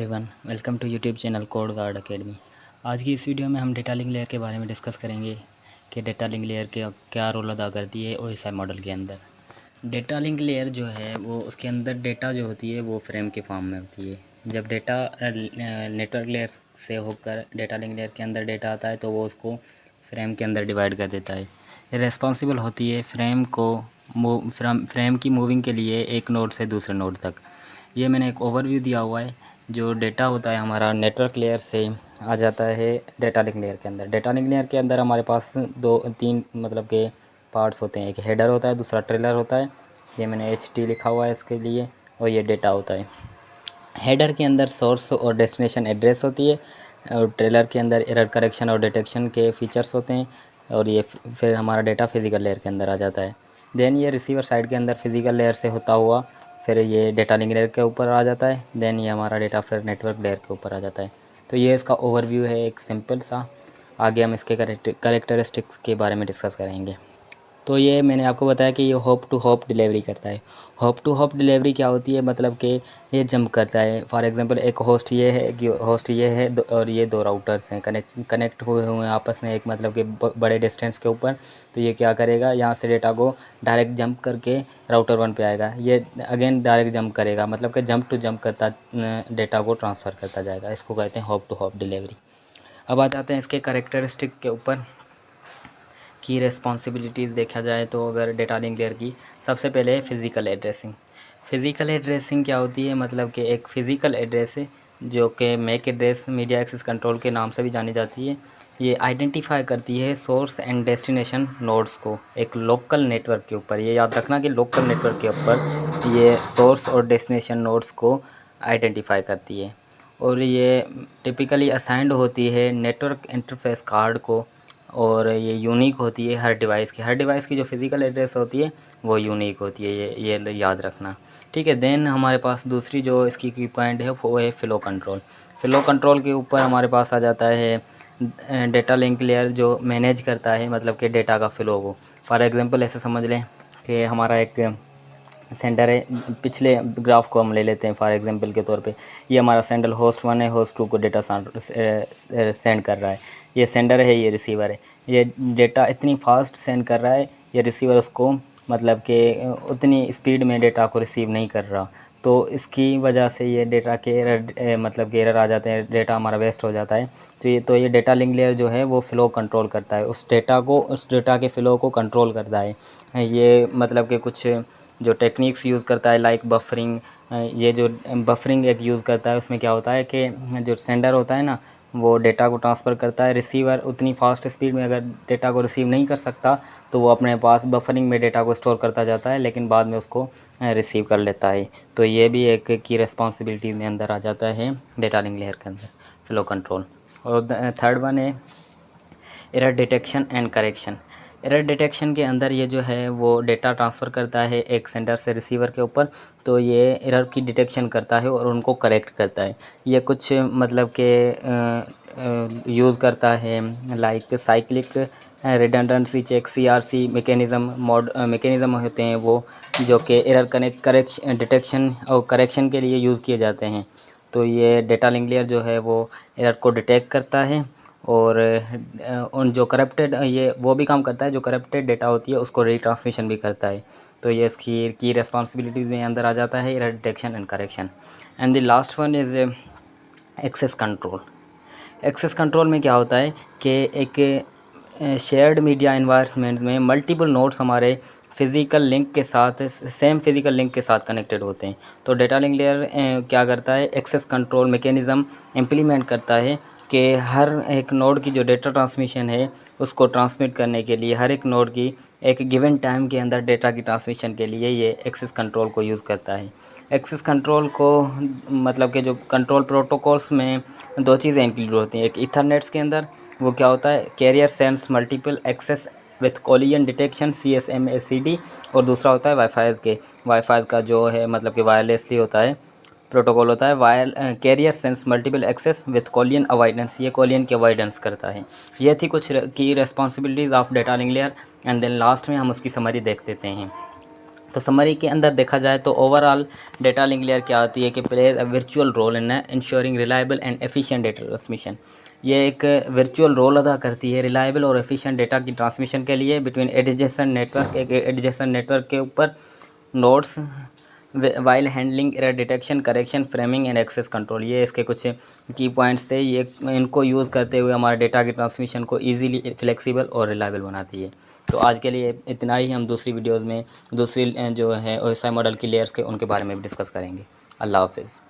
Everyone, welcome to YouTube channel code guard academy. आज की इस वीडियो में हम डेटा लिंक लेयर के बारे में डिस्कस करेंगे कि डेटा लिंक लेयर के क्या रोल अदा करती है ओएसआई मॉडल के अंदर। डेटा लिंक लेयर जो है वो उसके अंदर डेटा जो होती है वो फ्रेम के फॉर्म में होती है। जब डेटा नेटवर्क लेयर से होकर डेटा लिंक लेयर के अंदर डेटा आता है तो वो उसको फ्रेम के अंदर डिवाइड कर देता है। ये रिस्पॉन्सिबल होती है फ्रेम की मूविंग के लिए एक नोड से दूसरे नोड तक। ये मैंने एक ओवरव्यू दिया हुआ है। जो डेटा होता है हमारा नेटवर्क लेयर से आ जाता है डेटा लिंक लेयर के अंदर। डेटा लिंक लेयर के अंदर हमारे पास दो तीन मतलब के पार्ट्स होते हैं। एक हेडर होता है, दूसरा ट्रेलर होता है। ये मैंने HT लिखा हुआ है इसके लिए। और ये डेटा होता है। हेडर के अंदर सोर्स और डेस्टिनेशन एड्रेस होती है और ट्रेलर के अंदर एरर करेक्शन और डिटेक्शन के फीचर्स होते हैं। और ये फिर हमारा डेटा फिज़िकल लेयर के अंदर आ जाता है। देन ये रिसीवर साइड के अंदर फिज़िकल लेयर से होता हुआ फिर ये डेटा लिंक लेयर के ऊपर आ जाता है। देन ये हमारा डेटा फिर नेटवर्क लेयर के ऊपर आ जाता है। तो ये इसका ओवरव्यू है एक सिंपल सा। आगे हम इसके करेक्टरिस्टिक्स के बारे में डिस्कस करेंगे। तो ये मैंने आपको बताया कि ये होप टू होप डिलीवरी करता है। होप टू होप डिलीवरी क्या होती है, मतलब कि ये जंप करता है। फॉर एग्जांपल एक होस्ट ये है और ये दो राउटर्स हैं कनेक्ट हुए हैं आपस में, एक मतलब कि बड़े डिस्टेंस के ऊपर। तो ये क्या करेगा, यहाँ से डेटा को डायरेक्ट जंप करके राउटर 1 पे आएगा। ये अगेन डायरेक्ट जंप करेगा, मतलब कि जंप टू जंप करता डेटा को ट्रांसफ़र करता जाएगा। इसको कहते हैं होप टू होप डिलीवरी। अब आ जाते हैं इसके करेक्टरिस्टिक के ऊपर की रिस्पॉन्सिबिलिटीज़ देखा जाए तो अगर डेटा लिंक लेयर की सबसे पहले फ़िज़िकल एड्रेसिंग। फ़िज़िकल एड्रेसिंग क्या होती है, मतलब कि एक फ़िज़िकल एड्रेस है जो कि MAC address media access control के नाम से भी जानी जाती है। ये आइडेंटिफाई करती है सोर्स एंड डेस्टिनेशन नोड्स को एक लोकल नेटवर्क के ऊपर। ये याद रखना कि लोकल नेटवर्क के ऊपर ये सोर्स और डेस्टिनेशन नोड्स को आइडेंटिफाई करती है। और ये टिपिकली असाइंड होती है नेटवर्क इंटरफेस कार्ड को। और ये यूनिक होती है हर डिवाइस की जो फिज़िकल एड्रेस होती है वो यूनिक होती है। ये याद रखना, ठीक है। देन हमारे पास दूसरी जो इसकी की पॉइंट है वो है फ़्लो कंट्रोल। फ़्लो कंट्रोल के ऊपर हमारे पास आ जाता है डेटा लिंक लेयर जो मैनेज करता है, मतलब कि डेटा का फ़्लो को। फॉर एग्ज़ाम्पल ऐसे समझ लें कि हमारा एक सेंडर है। पिछले ग्राफ को हम ले लेते हैं फॉर एग्जांपल के तौर पे। ये हमारा सेंडर होस्ट 1 है, होस्ट 2 को डेटा सेंड कर रहा है। ये सेंडर है, ये रिसीवर है। ये डेटा इतनी फास्ट सेंड कर रहा है, ये रिसीवर उसको मतलब कि उतनी स्पीड में डेटा को रिसीव नहीं कर रहा। तो इसकी वजह से ये डेटा के एरर मतलब कि एरर आ जाते हैं, डेटा हमारा वेस्ट हो जाता है। तो ये डेटा लिंक लेयर जो है वो फ़्लो कंट्रोल करता है, उस डेटा के फ़्लो को कंट्रोल करता है। ये मतलब कि कुछ जो टेक्निक्स यूज़ करता है लाइक बफरिंग। ये जो बफरिंग एक यूज़ करता है, उसमें क्या होता है कि जो सेंडर होता है ना वो डेटा को ट्रांसफ़र करता है। रिसीवर उतनी फास्ट स्पीड में अगर डेटा को रिसीव नहीं कर सकता तो वो अपने पास बफरिंग में डेटा को स्टोर करता जाता है, लेकिन बाद में उसको रिसीव कर लेता है। तो ये भी एक की रिस्पॉन्सिबिलिटी में अंदर आ जाता है डेटा लिंक लेयर के अंदर, फ़्लो कंट्रोल। और थर्ड वन है error detection and correction. Error detection के अंदर ये जो है वो डेटा ट्रांसफ़र करता है एक सेंडर से रिसीवर के ऊपर। तो ये एरर की डिटेक्शन करता है और उनको करेक्ट करता है। ये कुछ मतलब के यूज़ करता है like cyclic redundancy check CRC mechanism होते हैं वो, जो कि एरर करेक्शन डिटेक्शन और करेक्शन के लिए यूज़ किए जाते हैं। तो ये डेटा लिंक लेयर जो है वो एरर को डिटेक्ट करता है और उन जो करप्टेड ये वो भी काम करता है, जो करप्टेड डेटा होती है उसको रीट्रांसमिशन भी करता है। तो ये इसकी की रिस्पॉन्सिबिलिटीज़ में अंदर आ जाता है error detection and correction. And the last one is access control. Access control में क्या होता है कि एक शेयर्ड मीडिया एनवायरनमेंट में मल्टीपल नोड्स हमारे फिज़िकल लिंक के साथ सेम फिज़िकल लिंक के साथ कनेक्टेड होते हैं। तो डेटा लिंक लेयर क्या करता है, एक्सेस कंट्रोल मैकेनिज़्म इम्प्लीमेंट करता है कि हर एक नोड की जो डेटा ट्रांसमिशन है उसको ट्रांसमिट करने के लिए हर एक नोड की एक गिवन टाइम के अंदर डेटा की ट्रांसमिशन के लिए ये एक्सेस कंट्रोल को यूज़ करता है। एक्सेस कंट्रोल को मतलब कि जो कंट्रोल प्रोटोकॉल्स में दो चीज़ें इंक्लूड होती हैं। एक ईथरनेट्स के अंदर वो क्या होता है, carrier sense multiple access with collision detection CSMACD। और दूसरा होता है वाईफाई का जो है मतलब कि वायरलेसली होता है प्रोटोकॉल होता है carrier sense multiple access with कोलियन avoidance. ये कोलियन की अवॉइडेंस करता है। ये थी कुछ की responsibilities of data link layer. And then last में हम उसकी समरी देख देते हैं। तो समरी के अंदर देखा जाए तो ओवरऑल डेटा लिंक लेयर क्या होती है कि plays a virtual role in ensuring reliable and efficient data transmission. ये एक वर्चुअल रोल अदा करती है रिलायबल और एफिशिएंट डेटा की ट्रांसमिशन के लिए बिटवीन एडजेसेंट नेटवर्क, एक एडजेसेंट नेटवर्क के ऊपर nodes, while handling error detection, correction, framing and access control. ये इसके कुछ की पॉइंट्स थे। ये इनको यूज़ करते हुए हमारे डेटा की ट्रांसमिशन को इजीली फ्लेक्सिबल और रिलायबल बनाती है। तो आज के लिए इतना ही। हम दूसरी वीडियोस में दूसरी जो है OSI मॉडल की लेयर्स के उनके बारे में भी डिस्कस करेंगे। अल्लाह हाफिज़।